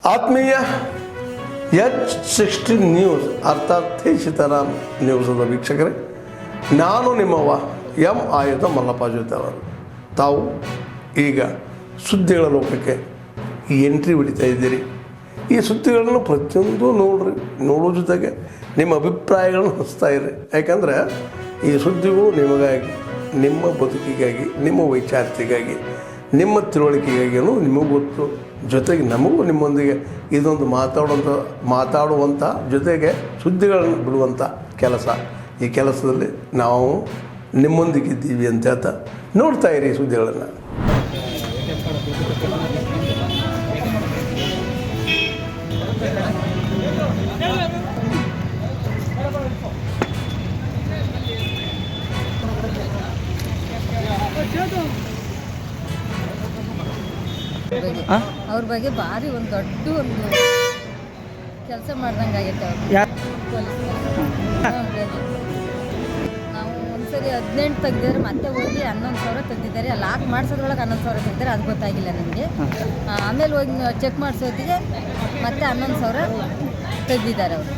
ಆತ್ಮೀಯ H16 news ಅರ್ಥಾತ್ ಸೀತಾರಾಮ್ ನ್ಯೂಸದ ವೀಕ್ಷಕರೇ, ನಾನು ನಿಮ್ಮವ ಎಂ ಆಯುಧ ಮಲ್ಲಪ್ಪ ಜೊತೆ ಅವರು. ತಾವು ಈಗ ಸುದ್ದಿಗಳ ಲೋಕಕ್ಕೆ ಎಂಟ್ರಿ ಹೊಡಿತಾ ಇದ್ದೀರಿ. ಈ ಸುದ್ದಿಗಳನ್ನು ಪ್ರತಿಯೊಂದು ನೋಡೋ ಜೊತೆಗೆ ನಿಮ್ಮ ಅಭಿಪ್ರಾಯಗಳನ್ನು ಹಂಚ್ತಾ ಇರಿ. ಯಾಕಂದರೆ ಈ ಸುದ್ದಿಗಳು ನಿಮಗಾಗಿ, ನಿಮ್ಮ ಬದುಕಿಗಾಗಿ, ನಿಮ್ಮ ವೈಚಾರಿಕೆಗಾಗಿ, ನಿಮ್ಮ ತಿಳುವಳಿಕೆಗಾಗಿಯೂ ನಿಮಗೂ ಗೊತ್ತು. ಜೊತೆಗೆ ನಮಗೂ ನಿಮ್ಮೊಂದಿಗೆ ಇದೊಂದು ಮಾತಾಡುವಂಥ ಜೊತೆಗೆ ಸುದ್ದಿಗಳನ್ನು ಬಿಡುವಂಥ ಕೆಲಸ. ಈ ಕೆಲಸದಲ್ಲಿ ನಾವು ನಿಮ್ಮೊಂದಿಗಿದ್ದೀವಿ ಅಂತ ಹೇಳ್ತಾ ನೋಡ್ತಾ ಇರಿ ಸುದ್ದಿಗಳನ್ನು. ಅವ್ರ ಬಗ್ಗೆ ಭಾರಿ ಒಂದು ಕೆಲಸ ಮಾಡ್ದಂಗೆ ಆಗೈತೆ ನಾವು ಒಂದ್ಸರಿ 18 ತೆಗ್ದಿದ್ರೆ ಮತ್ತೆ ಹೋಗಿ 11,000 ತೆಗ್ದಿದ್ದಾರೆ. ಲಾಕ್ ಮಾಡಿಸೋದ್ರೊಳಗೆ 11,000 ತೆಗ್ದಿದ್ದಾರೆ, ಅದು ಗೊತ್ತಾಗಿಲ್ಲ ನನಗೆ. ಆಮೇಲೆ ಹೋಗಿ ಚೆಕ್ ಮಾಡಿಸೋದಿಗೆ ಮತ್ತೆ 11,000 ತೆಗ್ದಿದ್ದಾರೆ ಅವರು.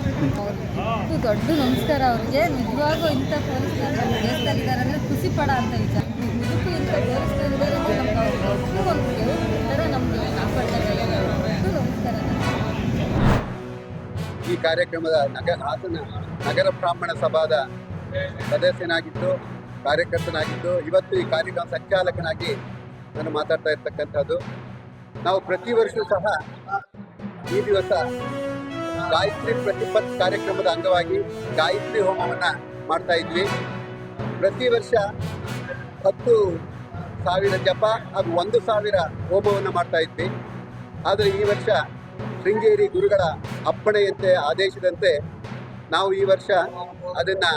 ಅವ್ರಿಗೆ ದೊಡ್ಡ ನಮಸ್ಕಾರ ಅವ್ರಿಗೆ. ನಿಜವಾಗೂ ಇಂಥ ಪೊಲೀಸ್ ದೇಶದಲ್ಲಿದ್ದಾರೆ ಅಂದರೆ ಖುಷಿ ಪಡ ಅಂತ ವಿಚಾರ. ನಿಜಕ್ಕೂ ಇಂಥ ಪೊಲೀಸ್ನಲ್ಲಿದ್ದಾರೆ ನಮ್ಗೆ ಒಂದು ನಮ್ಗೆ ಕಾಪಾಡ್ತಾರೆ. ನಮಸ್ಕಾರ. ಈ ಕಾರ್ಯಕ್ರಮದ ಹಾಸನ ನಗರ ಬ್ರಾಹ್ಮಣ ಸಭಾದ ಸದಸ್ಯನಾಗಿದ್ದು, ಕಾರ್ಯಕರ್ತನಾಗಿದ್ದು, ಇವತ್ತು ಈ ಕಾರ್ಯಕ್ರಮ ಸಂಚಾಲಕನಾಗಿ ನಾನು ಮಾತಾಡ್ತಾ ಇರ್ತಕ್ಕಂಥದ್ದು. ನಾವು ಪ್ರತಿ ವರ್ಷ ಸಹ ಈ ದಿವಸ ಗಾಯತ್ರಿ ಪ್ರತಿಪತ್ ಕಾರ್ಯಕ್ರಮದ ಅಂಗವಾಗಿ ಗಾಯತ್ರಿ ಹೋಮವನ್ನು ಮಾಡ್ತಾ ಇದ್ವಿ. ಪ್ರತಿ ವರ್ಷ 10,000 ಜಪ ಹಾಗೂ 1,000 ಹೋಮವನ್ನು ಮಾಡ್ತಾ ಇದ್ವಿ. ಆದರೆ ಈ ವರ್ಷ ಶೃಂಗೇರಿ ಗುರುಗಳ ಅಪ್ಪಣೆಯಂತೆ, ಆದೇಶದಂತೆ ನಾವು ಈ ವರ್ಷ ಅದನ್ನು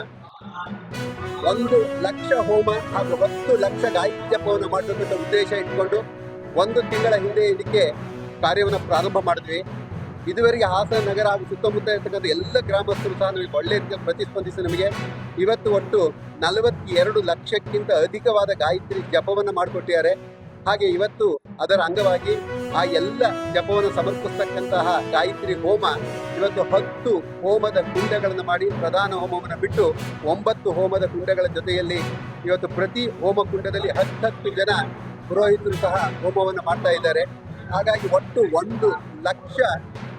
1,00,000 ಹೋಮ ಹಾಗೂ 10,00,000 ಗಾಯತ್ರಿ ಜಪವನ್ನು ಮಾಡಬೇಕಂತ ಉದ್ದೇಶ ಇಟ್ಕೊಂಡು 1 ತಿಂಗಳ ಹಿಂದೆ ಇದಕ್ಕೆ ಕಾರ್ಯವನ್ನು ಪ್ರಾರಂಭ ಮಾಡಿದ್ವಿ. ಇದುವರೆಗೆ ಹಾಸನ ನಗರ ಹಾಗೂ ಸುತ್ತಮುತ್ತ ಇರ್ತಕ್ಕಂಥ ಎಲ್ಲ ಗ್ರಾಮಸ್ಥರು ಸಹ ನಮಗೆ ಒಳ್ಳೆಯ ರೀತಿಯಲ್ಲಿ ಪ್ರತಿಸ್ಪಂದಿಸಿ ನಮಗೆ ಇವತ್ತು ಒಟ್ಟು 42 ಲಕ್ಷಕ್ಕಿಂತ ಅಧಿಕವಾದ ಗಾಯತ್ರಿ ಜಪವನ್ನು ಮಾಡಿಕೊಟ್ಟಿದ್ದಾರೆ. ಹಾಗೆ ಇವತ್ತು ಅದರ ಅಂಗವಾಗಿ ಆ ಎಲ್ಲ ಜಪವನ್ನು ಸಮರ್ಪಿಸ್ತಕ್ಕಂತಹ ಗಾಯತ್ರಿ ಹೋಮ ಇವತ್ತು 10 ಹೋಮದ ಕುಂಡಗಳನ್ನು ಮಾಡಿ, ಪ್ರಧಾನ ಹೋಮವನ್ನು ಬಿಟ್ಟು 9 ಹೋಮದ ಕುಂಡಗಳ ಜೊತೆಯಲ್ಲಿ ಇವತ್ತು ಪ್ರತಿ ಹೋಮ ಕುಂಡದಲ್ಲಿ 10 ಜನ ಪುರೋಹಿತರು ಸಹ ಹೋಮವನ್ನು ಮಾಡ್ತಾ ಇದ್ದಾರೆ. ಹಾಗಾಗಿ ಒಟ್ಟು 1,00,000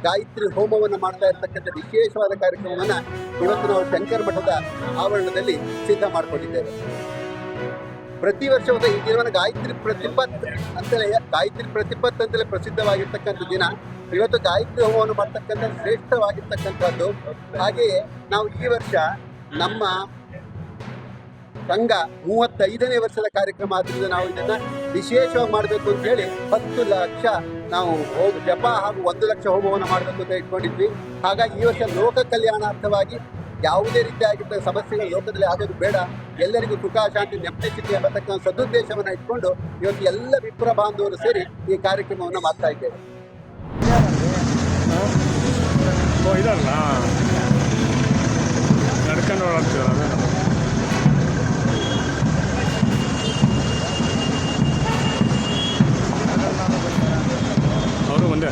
ಗಾಯತ್ರಿ ಹೋಮವನ್ನು ಮಾಡ್ತಾ ಇರ್ತಕ್ಕಂಥ ವಿಶೇಷವಾದ ಕಾರ್ಯಕ್ರಮವನ್ನು ಇವತ್ತು ನಾವು ಶಂಕರ ಮಠದ ಆವರಣದಲ್ಲಿ ಸಿದ್ಧ ಮಾಡಿಕೊಂಡಿದ್ದೇವೆ. ಪ್ರತಿ ವರ್ಷ ಈ ದಿನವನ್ನು ಗಾಯತ್ರಿ ಪ್ರತಿಪತ್ ಅಂತಲೇ ಪ್ರಸಿದ್ಧವಾಗಿರ್ತಕ್ಕಂಥ ದಿನ. ಇವತ್ತು ಗಾಯತ್ರಿ ಹೋಮವನ್ನು ಮಾಡ್ತಕ್ಕಂಥ ಶ್ರೇಷ್ಠವಾಗಿರ್ತಕ್ಕಂಥದ್ದು. ಹಾಗೆಯೇ ನಾವು ಈ ವರ್ಷ ನಮ್ಮ ಸಂಘ 35ನೇ ವರ್ಷದ ಕಾರ್ಯಕ್ರಮ ಆದ್ದರಿಂದ ನಾವು ಇದನ್ನು ವಿಶೇಷವಾಗಿ ಮಾಡಬೇಕು ಅಂತ ಹೇಳಿ 10,00,000 ನಾವು ಜಪ ಹಾಗೂ 1,00,000 ಹೋಮವನ್ನು ಮಾಡಬೇಕು ಅಂತ ಇಟ್ಕೊಂಡಿದ್ವಿ. ಹಾಗಾಗಿ ಈ ವರ್ಷ ಲೋಕ ಕಲ್ಯಾಣಾರ್ಥವಾಗಿ ಯಾವುದೇ ರೀತಿಯಾಗಿದ್ದ ಸಮಸ್ಯೆಗಳು ಲೋಕದಲ್ಲಿ ಆಗೋದು ಬೇಡ, ಎಲ್ಲರಿಗೂ ಸುಖ ಶಾಂತಿ ನೆಮ್ಮದಿ ಸ್ಥಿತಿ ಎಂಬತಕ್ಕಂಥ ಸದುದ್ದೇಶವನ್ನು ಇಟ್ಕೊಂಡು ಇವತ್ತು ಎಲ್ಲ ವಿಪ್ರ ಬಾಂಧವರು ಸೇರಿ ಈ ಕಾರ್ಯಕ್ರಮವನ್ನು ಮಾಡ್ತಾ ಇದ್ದೇವೆ. ಅವರು ಒಂದೇ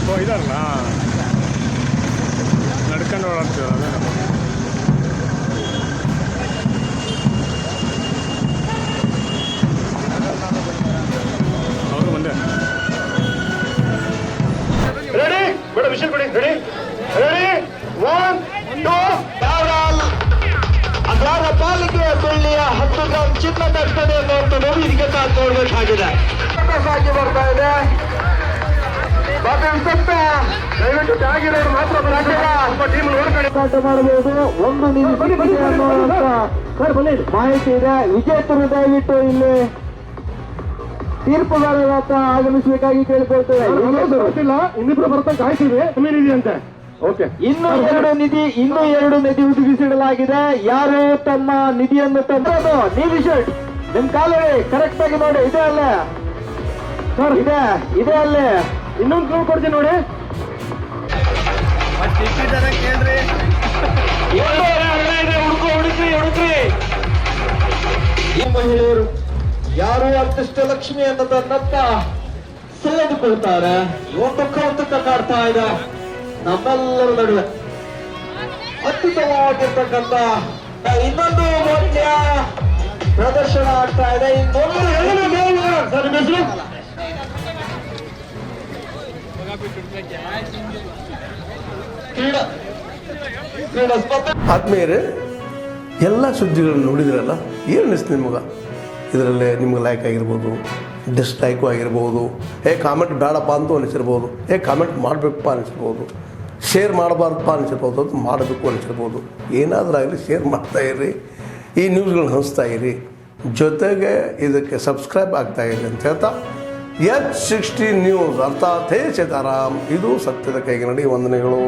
ಓ ಇದಾರಲ್ಲ ನಡ್ಕೊಂಡು ಓಡಾಡ್ತೀವಲ್ಲ ಅದೇ ಅವರು ಒಂದೇ. ರೆಡಿ ಮೇಡಮ್, ವಿಷಯ ಕೊಡಿ. ರೆಡಿ ರೆಡಿ 1 2 ಅಗ್ರಾರ ಪಾಲಿಕೆಯ ಬೆಳ್ಳಿಯ 10 ಗ್ರಾಂ ಚಿನ್ನ ತಟ್ಟದೆ ಅನ್ನುವಂಥ ನೋಡಿ ಇದಕ್ಕೆ ನೋಡ್ಬೇಕಾಗಿದೆ. ಸಾಗಿ ಬರ್ತಾ ಇದೆ. ದಯವಿಟ್ಟು ಚೆನ್ನಾಗಿರೋರು ಮಾತ್ರ ಟೀಮ್ ನೋಡ್ಕೊಂಡು ಆಟ ಮಾಡಬಹುದು. ಒಂದು ಮಾಹಿತಿ ಇದೆ. ವಿಜೇತರು ದಯವಿಟ್ಟು ಇಲ್ಲಿ ತೀರ್ಪುಗಾರರ ಹತ್ರ ಆಗಮಿಸಬೇಕಾಗಿ ಕೇಳ್ಕೊಳ್ತೇವೆ. ಇನ್ನಿಬ್ರು ಬರ್ತಾ ಕಾಯ್ತೀವಿ ಅಂತೆ. ಓಕೆ, ಇನ್ನೂ ಎರಡು ನಿಧಿ ಒದಗಿಸಿಡಲಾಗಿದೆ. ಯಾರು ತಮ್ಮ ನಿಧಿಯನ್ನು ತಂದ್ರದು ನೀಲಿ ಶರ್ಟ್ ನಿಮ್ ಕಾಲೇ ಕರೆಕ್ಟ್ ಆಗಿ ನೋಡಿ. ಇದೆ ಅಲ್ಲೇ ಸರ್, ಇದೆ ಅಲ್ಲೇ. ಇನ್ನೊಂದು ಕ್ಲೂ ಕೊಡ್ತೀನಿ ನೋಡಿ. ಹುಡುಕ್ರಿ ಈ ಮಹಿಳೆಯರು ಯಾರು ಅಷ್ಟಿಷ್ಟ ಲಕ್ಷ್ಮಿ ಅನ್ನೋದನ್ನತ್ತ ಸೆಳೆದುಕೊಳ್ತಾರೆ. ಒಂದು ಕೌತುಕ ಕಾಡ್ತಾ ಇದೆ ನಮ್ಮೆಲ್ಲರ ನಡುವೆ. ಅತ್ಯುತ್ತಮವಾಗಿರ್ತಕ್ಕಂಥ ಇನ್ನೊಂದು ಮೌಲ್ಯ ಪ್ರದರ್ಶನ ಆಗ್ತಾ ಇದೆ. ಕ್ರೀಡಾ ಸ್ಪರ್ಧೆ ಆದ್ಮೇಲೆ ಎಲ್ಲ ಸುದ್ದಿಗಳನ್ನು ನೋಡಿದ್ರಲ್ಲ, ಏನು ಅನಿಸ್ತು ನಿಮ್ಗೆ? ಇದರಲ್ಲೇ ನಿಮ್ಗೆ ಲೈಕ್ ಆಗಿರ್ಬೋದು, ಡಿಸ್ಲೈಕು ಆಗಿರ್ಬೋದು, ಕಾಮೆಂಟ್ ಬೇಡಪ್ಪ ಅಂತೂ ಅನಿಸಿರ್ಬೋದು, ಕಾಮೆಂಟ್ ಮಾಡಬೇಕಪ್ಪ ಅನಿಸಿರ್ಬೋದು, ಶೇರ್ ಮಾಡಬಾರ್ದಪ್ಪ ಅನಿಸಿರ್ಬೋದು, ಅದು ಮಾಡಬೇಕು ಅನಿಸಿರ್ಬೋದು. ಏನಾದರೂ ಆಗಲಿ ಶೇರ್ ಮಾಡ್ತಾಯಿರಿ, ಈ ನ್ಯೂಸ್ಗಳನ್ನ ಹಂಚ್ತಾ ಇರಿ, ಜೊತೆಗೆ ಇದಕ್ಕೆ ಸಬ್ಸ್ಕ್ರೈಬ್ ಆಗ್ತಾಯಿರಿ ಅಂತ ಹೇಳ್ತಾ H60 ನ್ಯೂಸ್ ಅರ್ಥಾತ್ ಹೇ ಸೀತಾರಾಮ್, ಇದು ಸತ್ಯದ ಕೈಗೆ ನಡಿ. ವಂದನೆಗಳು.